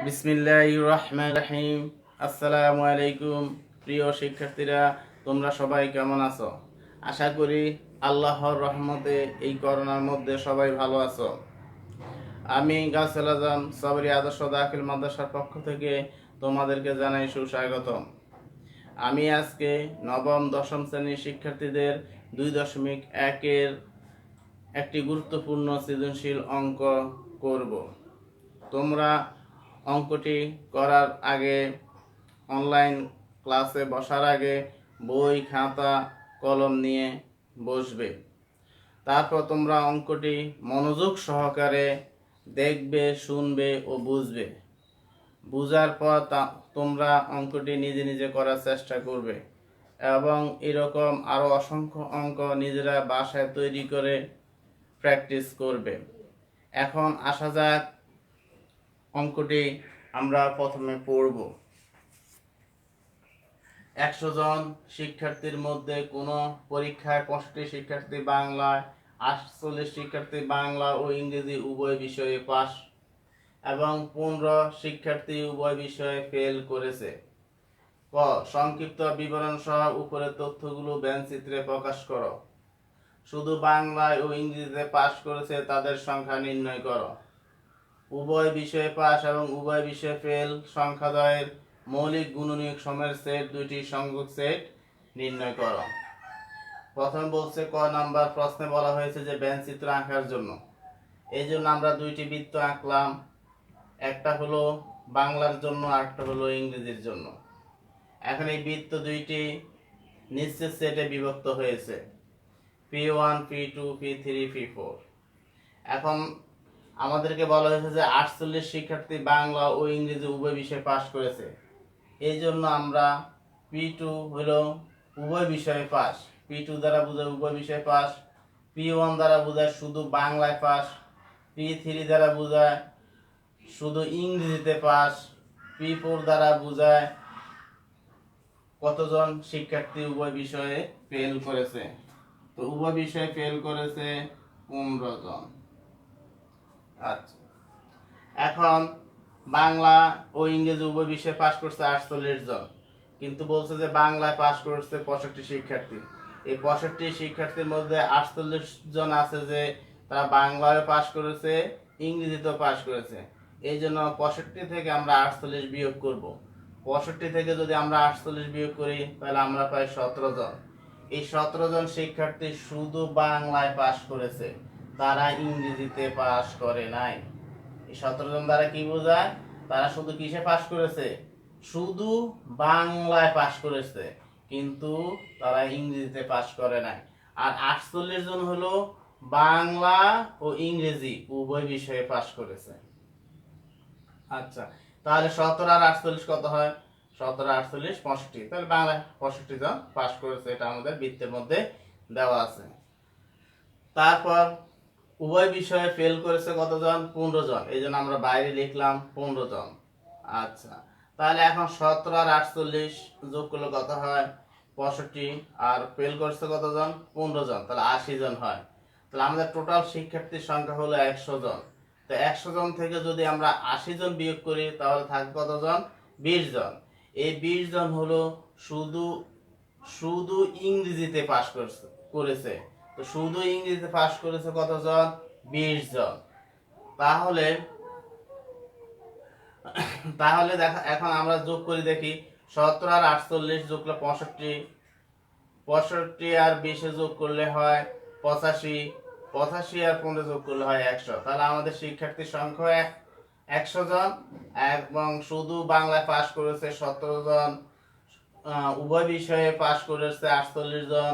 বিসমিল্লাহির রহমানির রহিম। আসসালামু আলাইকুম। প্রিয় শিক্ষার্থীরা, তোমরা সবাই কেমন আছো? আশা করি আল্লাহর রহমতে এই করোনার মধ্যে সবাই ভালো আছো। আমি গাছেল আজম সবরি আদর্শ দাখিল মাদ্রাসার পক্ষ থেকে তোমাদেরকে জানাই সুস্বাগতম। আমি আজকে নবম দশম শ্রেণীর শিক্ষার্থীদের 2.1-এর একটি গুরুত্বপূর্ণ সৃজনশীল অঙ্ক করব। তোমরা অঙ্কটি করার আগে, অনলাইন ক্লাসে বসার আগে বই, খাতা, কলম নিয়ে বসবে। তারপর তোমরা অঙ্কটি মনোযোগ সহকারে দেখবে, শুনবে ও বুঝবে। বুঝার পর তোমরা অঙ্কটি নিজে নিজে করার চেষ্টা করবে এবং এরকম আরও অসংখ্য অঙ্ক নিজেরা বাসায় তৈরি করে প্র্যাকটিস করবে। এখন আসা যাক, অঙ্কটি আমরা প্রথমে পড়ব। 100 জন শিক্ষার্থীর মধ্যে কোনো পরীক্ষায় 65 শিক্ষার্থী বাংলায়, 48 শিক্ষার্থী বাংলা ও ইংরেজি উভয় বিষয়ে পাস এবং 15 শিক্ষার্থী উভয় বিষয়ে ফেল করেছে। ক, সংক্ষিপ্ত বিবরণ সহ উপরের তথ্যগুলো ব্যঞ্চিত্রে প্রকাশ করো। শুধু বাংলায় ও ইংরেজিতে পাস করেছে তাদের সংখ্যা নির্ণয় করো। উভয় বিষয়ে পাস এবং উভয় বিষয়ে ফেল সংখ্যাদ্বয়ের মৌলিক গুণনীয়ক সময়ের সেট, দুইটি সংযোগ সেট নির্ণয় করো। প্রথম বলছে, ক নাম্বার প্রশ্নে বলা হয়েছে যে ব্যঞ্চিত্র আঁকার জন্য। এই জন্য আমরা দুইটি বৃত্ত আঁকলাম, একটা হলো বাংলার জন্য আর একটা হলো ইংরেজির জন্য। এখন এই বৃত্ত দুইটি নিচের সেটে বিভক্ত হয়েছে, P1, P2, P3, P4। এখন আমাদেরকে বলা হয়েছে যে 48 শিক্ষার্থী বাংলা ও ইংরেজি উভয় বিষয়ে পাস করেছে। এই জন্য আমরা P2 হলো উভয় বিষয়ে পাস, P2 দ্বারা বোঝায় উভয় বিষয়ে পাস, P1 দ্বারা বোঝায় শুধু বাংলায় পাস, P3 দ্বারা বোঝায় শুধু ইংরেজিতে পাস, P4 দ্বারা বোঝায় কতজন শিক্ষার্থী উভয় বিষয়ে ফেল করেছে। তো উভয় বিষয়ে ফেল করেছে 15 জন। আচ্ছা, এখন বাংলা ও ইংরেজি উভয় বিষয়ে পাস করছে 48 জন, কিন্তু বলছে যে বাংলায় পাস করছে 65 শিক্ষার্থী। এই 65 শিক্ষার্থীর মধ্যে 48 জন আছে যে তারা বাংলায় পাস করেছে, ইংরেজিতেও পাস করেছে। এই জন্য 65 থেকে আমরা 48 বিয়োগ করব। 65 থেকে যদি আমরা 48 বিয়োগ করি তাহলে আমরা পাই 17 জন। এই 17 জন শিক্ষার্থী শুধু বাংলায় পাস করেছে, তারা ইংরেজিতে পাস করে নাই। এই 17 জন দ্বারা কি বোঝায়? তারা শুধু কিসে পাস করেছে? শুধু বাংলায় পাস করেছে, কিন্তু তারা ইংরেজিতে পাস করে নাই। আর 48 জন হলো বাংলা ও ইংরেজি উভয় বিষয়ে পাস করেছে। আচ্ছা, তাহলে 17 আর 48 কত হয়? 17 48 65, তাহলে বাংলা 65 জন পাস করেছে, এটা আমাদের বৃত্তের মধ্যে দেওয়া আছে। তারপর উভয় বিষয়ে ফেল করেছে কতজন? 15 জন। এই জন্য আমরা বাইরে লিখলাম 15 জন। আচ্ছা, তাহলে এখন 17 আর 48 যোগ করলে কত হয়? 65। আর ফেল করছে কতজন? 15 জন, তাহলে 80 জন হয়। তাহলে আমাদের টোটাল শিক্ষার্থীর সংখ্যা হলো 100 জন। তো 100 জন থেকে যদি আমরা 80 জন বিয়োগ করি তাহলে থাকবে কতজন? 20 জন। এই 20 জন হলো শুধু শুধু ইংরেজিতে পাস করেছে। তো শুধু ইংরেজিতে পাস করেছে কতজন? 20 জন। তাহলে তাহলে দেখা, এখন আমরা যোগ করে দেখি। 17 আর 48 যোগ করলে 65, 65 আর 20 যোগ করলে হয় 85, 85 আর 15 যোগ করলে হয় 100। তাহলে আমাদের শিক্ষার্থীর সংখ্যা 100 জন এবং শুধু বাংলায় পাস করেছে 17 জন, উভয় বিষয়ে পাস করেছে 48 জন,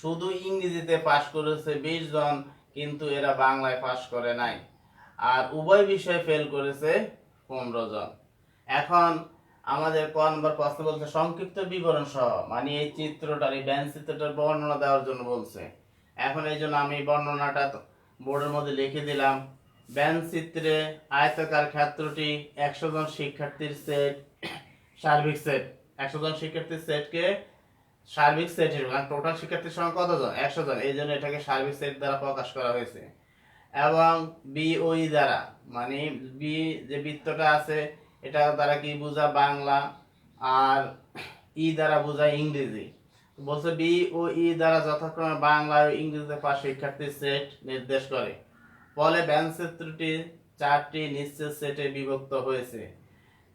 শুধু ইংরেজিতে পাস করেছে 20 জন, কিন্তু এরা বাংলায় পাস করে নাই। আর উভয় বিষয়ে ফেল করেছে 15 জন। এখন আমাদের ক নম্বর প্রশ্ন বলছে সংক্ষিপ্ত বিবরণ সহ, মানে এই চিত্রটার, এই ব্যান চিত্রটার বর্ণনা দেওয়ার জন্য বলছে। এখন এই জন্য আমি বর্ণনাটা বোর্ডের মধ্যে লিখে দিলাম। ব্যান চিত্রে আয়তাকার ক্ষেত্রটি 100 জন শিক্ষার্থীর সেট, সার্বিক সেট। 100 জন শিক্ষার্থীর সেটকে সার্বিক সেট হিসেবে, কারণ টোটাল শিক্ষার্থীর সংখ্যা কত জন? 100 জন, এই জন্য এটাকে সার্বিক সেট দ্বারা প্রকাশ করা হয়েছে। এবং বি ও ই দ্বারা, মানে বি যে বৃত্তটা আছে এটা দ্বারা কি বোঝা বাংলা, আর ই দ্বারা বোঝায় ইংরেজি। বলছে বি ও ই দ্বারা যথাক্রমে বাংলা ও ইংরেজিতে পাস শিক্ষার্থীর সেট নির্দেশ করে। ফলে ব্যঞ্জনচিত্রটি 4টি নিশ্চিত সেটে বিভক্ত হয়েছে।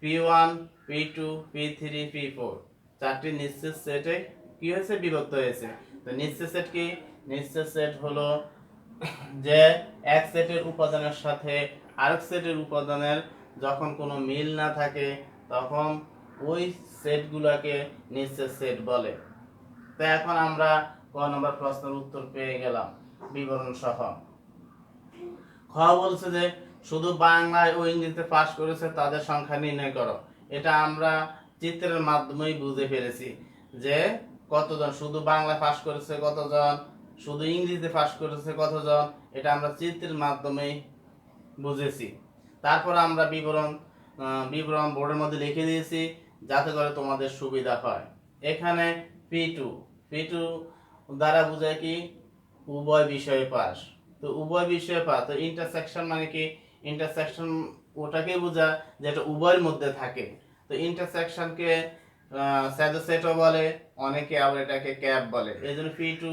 P1, P2, P3, P4 4টি নিশ্চিত সেটে কি হয়েছে, বিভক্ত হয়েছে। তো নিশ্চিত সেট কি? নিশ্চিত সেট হলো যে এক সেটের উপাদানের সাথে আরেক সেটের উপাদানের যখন কোনো মিল না থাকে তখন ওই সেটগুলোকে নিশ্চিত সেট বলে। তো এখন আমরা ক নম্বর প্রশ্নের উত্তর পেয়ে গেলাম বিবরণ সহ। খ বলছে যে শুধু বাংলায় ও ইংরেজিতে পাস করেছে তাদের সংখ্যা নির্ণয় করো। এটা আমরা চিত্রের মাধ্যমেই বুঝে ফেলেছি যে কতজন শুধু বাংলা পাস করেছে, কতজন শুধু ইংরেজিতে পাস করেছে, কতজন, এটা আমরা চিত্রের মাধ্যমেই বুঝেছি। তারপর আমরা বিবরণ বোর্ডের মধ্যে লিখে দিয়েছি যাতে করে তোমাদের সুবিধা হয়। এখানে P2 দ্বারা বোঝায় কি, উভয় বিষয়ে পাস। তো উভয় বিষয়ে পাস, তো ইন্টারসেকশন মানে কি, ইন্টারসেকশন ওটাকে বোঝায় যেটা উভয়ের মধ্যে থাকে। তো ইন্টারসেকশনকে স্যাডো সেটও বলে, অনেকে আবার এটাকে ক্যাপ বলে। এই জন্য P2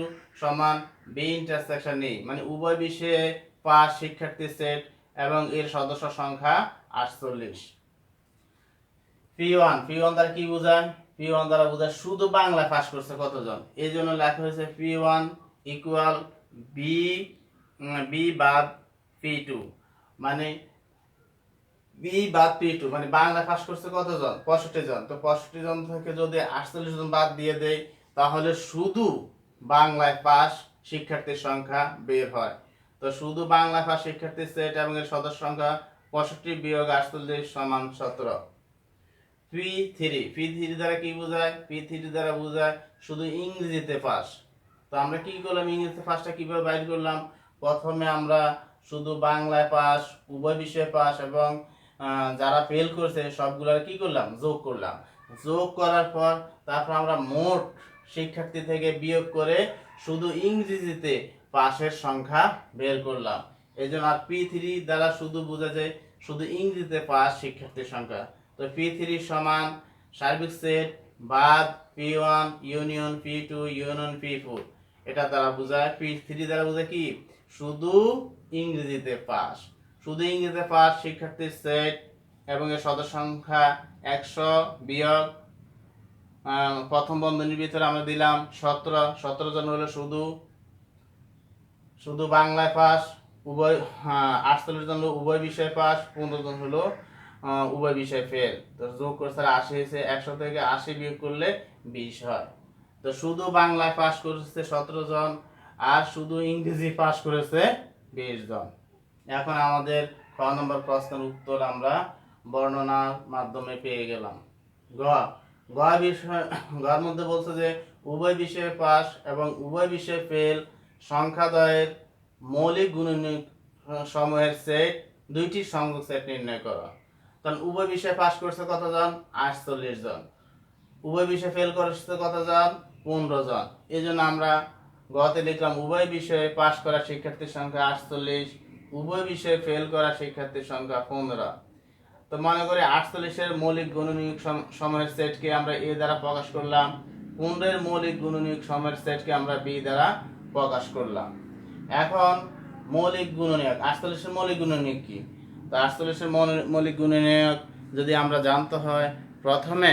সমান বি ইন্টারসেকশন নেই, মানে উভয় বিষয়ে পাস শিক্ষার্থীর সেট এবং এর সদস্য সংখ্যা 48। P1 দ্বারা কি বোঝায়? P1 দ্বারা বোঝায় শুধু বাংলা পাস করছে কতজন। এই জন্য লেখা হয়েছে P1 ইকুয়াল বি বাদ P2, মানে বি বাদ P2 মানে বাংলা পাস করছে কতজন, 65 জন। তো 65 জন থেকে যদি 48 জন বাদ দিয়ে দেয় তাহলে শুধু বাংলায় পাস শিক্ষার্থীর সংখ্যা বের হয়। তো শুধু বাংলা পাস শিক্ষার্থীর সেট এবং এর সদস্য সংখ্যা 65 বিয়োগ 48 সমান 17। P3 দ্বারা কি বোঝায়? P3 দ্বারা বোঝায় শুধু ইংরেজিতে পাস। তো আমরা কি করলাম, ইংরেজিতে পাসটা কিভাবে বাইর করলাম? প্রথমে আমরা শুধু বাংলায় পাস, উভয় বিষয়ে পাস এবং যারা ফেল করছে সবগুলোর কি করলাম, যোগ করলাম। যোগ করার পর তারপর আমরা মোট শিক্ষার্থী থেকে বিয়োগ করে শুধু ইংরেজিতে পাসের সংখ্যা বের করলাম। এই জন্য আর P3 দ্বারা শুধু বোঝা যায় শুধু ইংরেজিতে পাস শিক্ষার্থীর সংখ্যা। তো P3 সমান সার্বিক সেট বাদ P1 union P2 union P4, এটা দ্বারা বোঝায়। P3 দ্বারা বোঝায় কি, শুধু ইংরেজিতে পাস। শুধু ইংরেজিতে পাস শিক্ষার্থীর সেট এবং এর সদস্য সংখ্যা 100 বিয়োগ প্রথম বন্ধনীর ভিতরে আমরা দিলাম 17 জন হলো শুধু বাংলায় পাস, উভয় 48 জন হলো উভয় বিষয়ে পাস, 15 জন হলো উভয় বিষয়ে ফেল। তো যোগ করছে 80 হয়েছে, 100 থেকে 80 বিয়োগ করলে 20 হয়। তো শুধু বাংলায় পাস করেছে 17 জন আর শুধু ইংরেজি পাস করেছে 20 জন। এখন আমাদের খ নম্বর প্রশ্নের উত্তর আমরা বর্ণনার মাধ্যমে পেয়ে গেলাম। গর মধ্যে বলছে যে উভয় বিষয়ে পাস এবং উভয় বিষয়ে ফেল সংখ্যাদ্বয়ের মৌলিক গুণনীয়ক সমূহের সেট, দুইটি সংযোগ সেট নির্ণয় করো। কারণ উভয় বিষয়ে পাস করছে কতজন, 48 জন। উভয় বিষয়ে ফেল করছে কতজন, 15 জন। এই জন্য আমরা গতে লিখলাম উভয় বিষয়ে পাস করা শিক্ষার্থীর সংখ্যা 48, উভয় বিষয়ে ফেল করা শিক্ষার্থীর সংখ্যা 15। তো মনে করি 48-এর মৌলিক গুণনীয়ক সমূহের সেটকে আমরা এ দ্বারা প্রকাশ করলাম, 15-এর মৌলিক গুণনীয়ক সমূহের সেটকে আমরা বি দ্বারা প্রকাশ করলাম। এখন মৌলিক গুণনীয়ক 48-এর মৌলিক গুণনীয়ক কি? তো 48-এর মৌলিক গুণনীয়ক যদি আমরা জানতে হয়, প্রথমে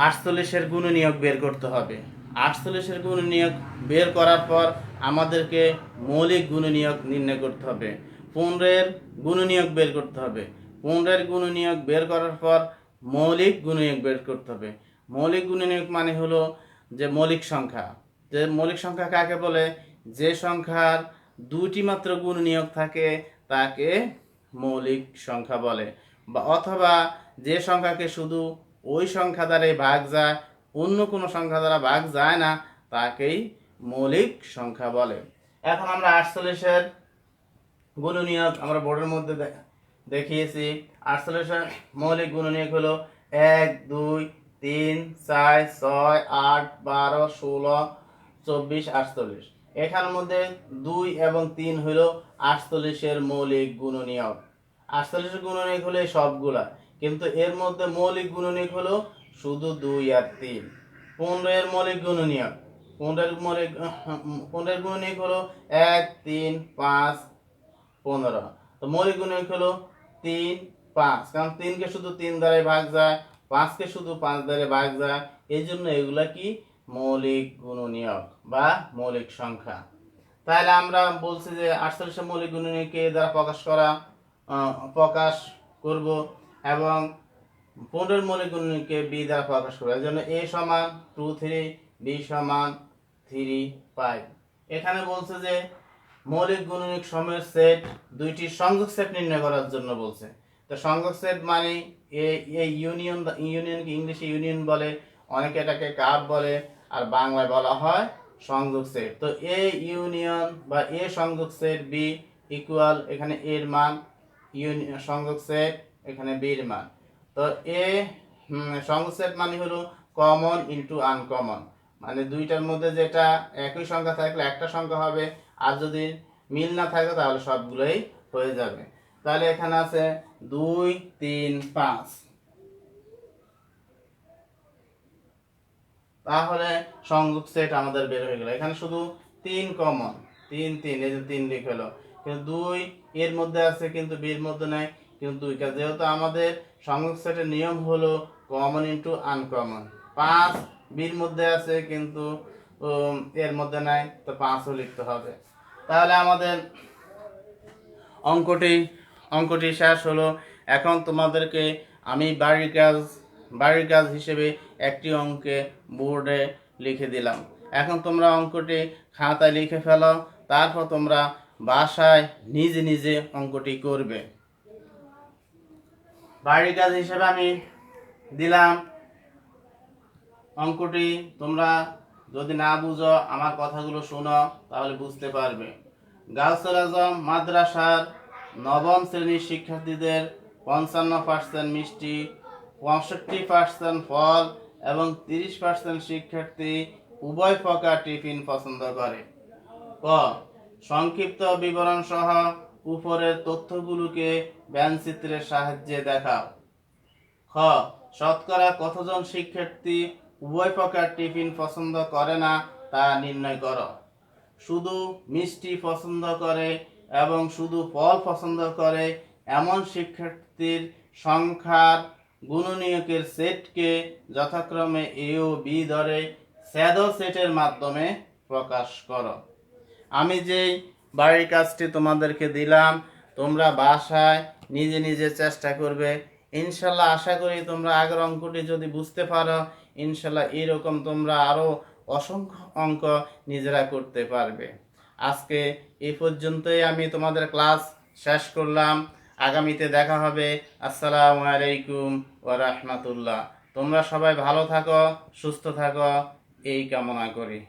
48-এর গুণনীয়ক বের করতে হবে। 48-এর গুণনীয়ক বের করার পর আমাদেরকে মৌলিক গুণনীয়ক নির্ণয় করতে হবে। 15-এর গুণনীয়ক বের করতে হবে। 15-এর গুণনীয়ক বের করার পর মৌলিক গুণনীয়ক বের করতে হবে। মৌলিক গুণনীয়ক মানে হলো যে মৌলিক সংখ্যা। যে মৌলিক সংখ্যা কাকে বলে? যে সংখ্যার দুটি মাত্র গুণনীয়ক থাকে তাকে মৌলিক সংখ্যা বলে, বা অথবা যে সংখ্যাকে শুধু ওই সংখ্যা দ্বারাই ভাগ যায়, অন্য কোনো সংখ্যা দ্বারা ভাগ যায় না, তাকেই মৌলিক সংখ্যা বলে। এখন আমরা 48-এর গুণনীয়ক আমরা বোর্ডের মধ্যে দেখিয়েছি। 48-এর মৌলিক গুণনীয়ক হলো 1, 2, 3, 4, 6, 8, 12, 16, 24, 48। এখানের মধ্যে 2 এবং 3 হলো 48-এর মৌলিক গুণনীয়ক। 48-এর গুণনীয়ক হলো সবগুলা, কিন্তু এর মধ্যে মৌলিক গুণনীয়ক হলো শুধু 2 আর 3। 15 এর মৌলিক গুণনীয়ক 15 এর গুণনীয়ক হলো 1 3 5 15। তো মৌলিক গুণনীয়ক হলো 3 5, কারণ 3 কে শুধু 3 দ্বারা ভাগ যায়, 5 কে শুধু 5 দ্বারা ভাগ যায়, এই জন্য এগুলা কি মৌলিক গুণনীয়ক বা মৌলিক সংখ্যা। তাহলে আমরা বলছি যে 48 মৌলিক গুণনীয়ককে দ্বারা প্রকাশ করব এবং 15 মৌলিক গুণনীয়ককে b দ্বারা প্রকাশ করব। এর জন্য a সমান 2 3, b সমান 3 5। এখানে বলছে যে মৌলিক গুণনীয়ক সমূহের সেট, দুইটি সংযোগ সেট নির্ণয় করার জন্য বলছে। তো সংযোগ সেট মানে এই ইউনিয়নকে ইংলিশে ইউনিয়ন বলে, অনেকে এটাকে কাপ বলে, আর বাংলায় বলা হয় সংযোগ সেট। তো এ ইউনিয়ন বা এ সংযোগ সেট বি ইকুয়াল, এখানে এর মান সংযোগ সেট, এখানে বি এর মান। তো এ সংযোগ সেট মানে হলো কমন ইনটু আনকমন, মানে দুইটার মধ্যে যেটা একই সংখ্যা থাকলে একটা সংখ্যা হবে, আর যদি মিল না থাকে তাহলে সবগুলোই হয়ে যাবে। তাহলে এখানে আছে 2 3 5, তাহলে সংযোগ সেট আমাদের বের হয়ে গেল। এখানে শুধু 3 কমন, 3 3, এই যে 3 লিখে হলো, কিন্তু 2 এর মধ্যে আছে কিন্তু বি এর মধ্যে নাই, কিন্তু 2 কাজ, যেহেতু আমাদের সংযোগ সেটের নিয়ম হলো কমন ইনটু আনকমন। 5 বির মধ্যে আছে কিন্তু এর মধ্যে নাই, তো 5 ও লিখতে হবে। তাহলে আমাদের অঙ্কটি শেষ হলো। এখন তোমাদেরকে আমি বাড়ির কাজ হিসেবে একটি অঙ্কে বোর্ডে লিখে দিলাম। এখন তোমরা অঙ্কটি খাতায় লিখে ফেলো, তারপর তোমরা বাসায় নিজে নিজে অঙ্কটি করবে। বাড়ির কাজ হিসেবে আমি দিলাম অঙ্কটি, তোমরা যদি না বুঝো আমার কথাগুলো শোনো তাহলে বুঝতে পারবে। গাউসুল আজম মাদ্রাসার নবম শ্রেণীর শিক্ষার্থীদের 55% মিষ্টি, 65% ফল এবং 30% শিক্ষার্থী উভয় প্রকার টিফিন পছন্দ করে। ক সংক্ষিপ্ত বিবরণ সহ উপরের তথ্যগুলোকে ব্যঞ্চিত্রের সাহায্যে দেখাও। খ শতকরা কতজন শিক্ষার্থী উভয় প্রকার টিফিন পছন্দ করে না তা নির্ণয় করো। শুধু মিষ্টি পছন্দ করে এবং শুধু ফল পছন্দ করে এমন শিক্ষার্থীর সংখ্যার গুণনীয়কের সেটকে যথাক্রমে এ ও বি ধরে স্যাডো সেটের মাধ্যমে প্রকাশ করো। আমি যেই বাড়ির কাজটি তোমাদেরকে দিলাম, তোমরা বাসায় নিজে নিজে চেষ্টা করবে। ইনশাল্লাহ আশা করি তোমরা আগের অঙ্কটি যদি বুঝতে পারো, ইনশাল্লাহ এরকম তোমরা আরো অসংখ্য অঙ্ক নিজেরা করতে পারবে। আজকে এই পর্যন্তই আমি তোমাদের ক্লাস শেষ করলাম। আগামীতে দেখা হবে। আসসালামু আলাইকুম ওয়া রাহমাতুল্লাহ। তোমরা সবাই ভালো থাকো, সুস্থ থাকো, এই কামনা করি।